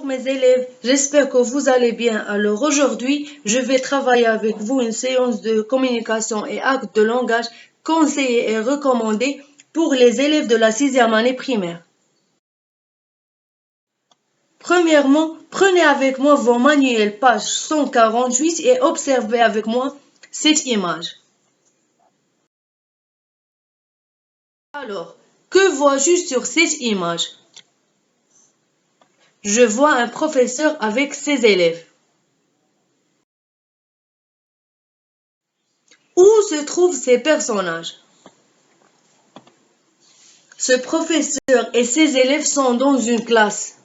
mes élèves, j'espère que vous allez bien. Alors aujourd'hui, je vais travailler avec vous une séance de communication et actes de langage conseillés et recommandés pour les élèves de la 6e année primaire. Premièrement, prenez avec moi vos manuels page 148 et observez avec moi cette image. Alors, que vois-je sur cette image? Je vois un professeur avec ses élèves. Où se trouvent ces personnages? Ce professeur et ses élèves sont dans une classe.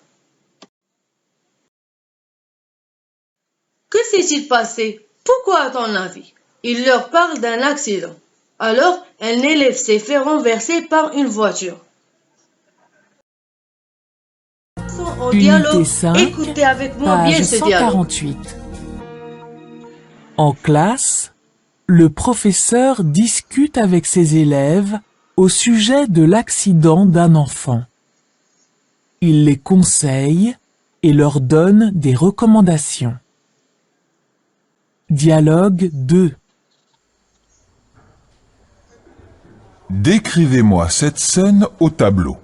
Que s'est-il passé? Pourquoi à ton avis? Il leur parle d'un accident. Alors, un élève s'est fait renverser par une voiture. Au dialogue, Unité 5, écoutez avec moi page bien ce dialogue. 148. En classe, le professeur discute avec ses élèves au sujet de l'accident d'un enfant. Il les conseille et leur donne des recommandations. Dialogue 2. Décrivez-moi cette scène au tableau.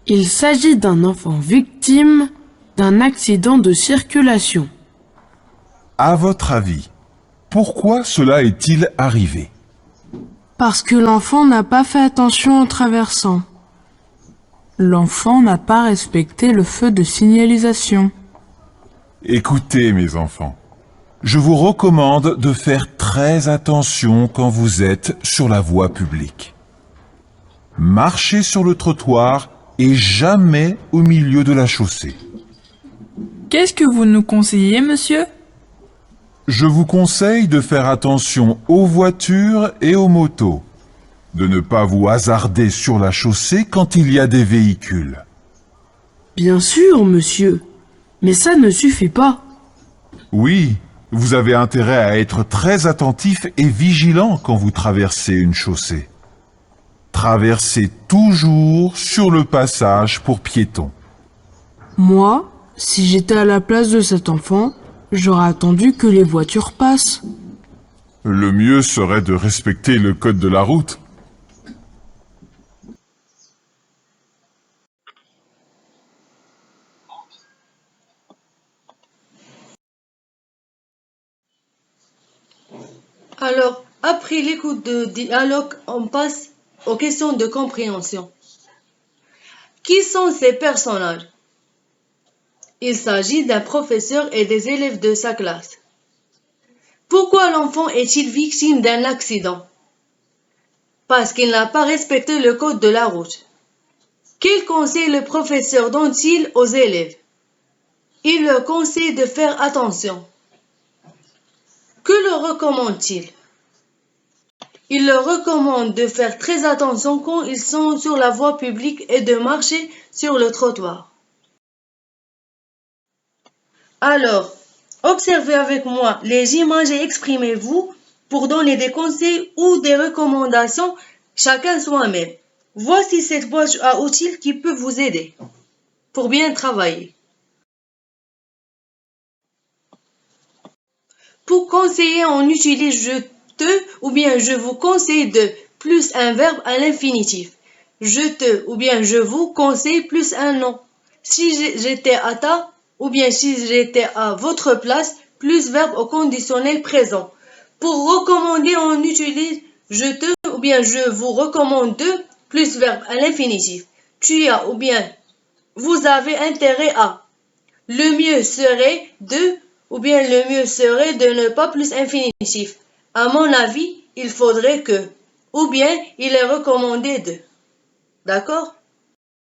Il s'agit d'un enfant victime d'un accident de circulation. À votre avis, pourquoi cela est-il arrivé? Parce que l'enfant n'a pas fait attention en traversant. L'enfant n'a pas respecté le feu de signalisation. Écoutez, mes enfants, je vous recommande de faire très attention quand vous êtes sur la voie publique. Marchez sur le trottoir et jamais au milieu de la chaussée. Qu'est-ce que vous nous conseillez, monsieur? Je vous conseille de faire attention aux voitures et aux motos, de ne pas vous hasarder sur la chaussée quand il y a des véhicules. Bien sûr, monsieur, mais ça ne suffit pas. Oui, vous avez intérêt à être très attentif et vigilant quand vous traversez une chaussée. Traversez toujours sur le passage pour piétons. Moi, si j'étais à la place de cet enfant, j'aurais attendu que les voitures passent. Le mieux serait de respecter le code de la route. Alors, après l'écoute de dialogue, on passe aux questions de compréhension. Qui sont ces personnages? Il s'agit d'un professeur et des élèves de sa classe. Pourquoi l'enfant est-il victime d'un accident? Parce qu'il n'a pas respecté le code de la route. Quel conseil le professeur donne-t-il aux élèves? Il leur conseille de faire attention. Que leur recommande-t-il? Il leur recommande de faire très attention quand ils sont sur la voie publique et de marcher sur le trottoir. Alors, observez avec moi les images et exprimez-vous pour donner des conseils ou des recommandations, chacun soi-même. Voici cette boîte à outils qui peut vous aider pour bien travailler. Pour conseiller, on utilise je te ou bien je vous conseille de plus un verbe à l'infinitif. Je te ou bien je vous conseille plus un nom. Si j'étais à ta ou bien si j'étais à votre place, plus verbe au conditionnel présent. Pour recommander, on utilise je te ou bien je vous recommande de plus verbe à l'infinitif. Tu as ou bien vous avez intérêt à. Le mieux serait de ou bien le mieux serait de ne pas plus infinitif. À mon avis, il faudrait que ou bien il est recommandé de. D'accord?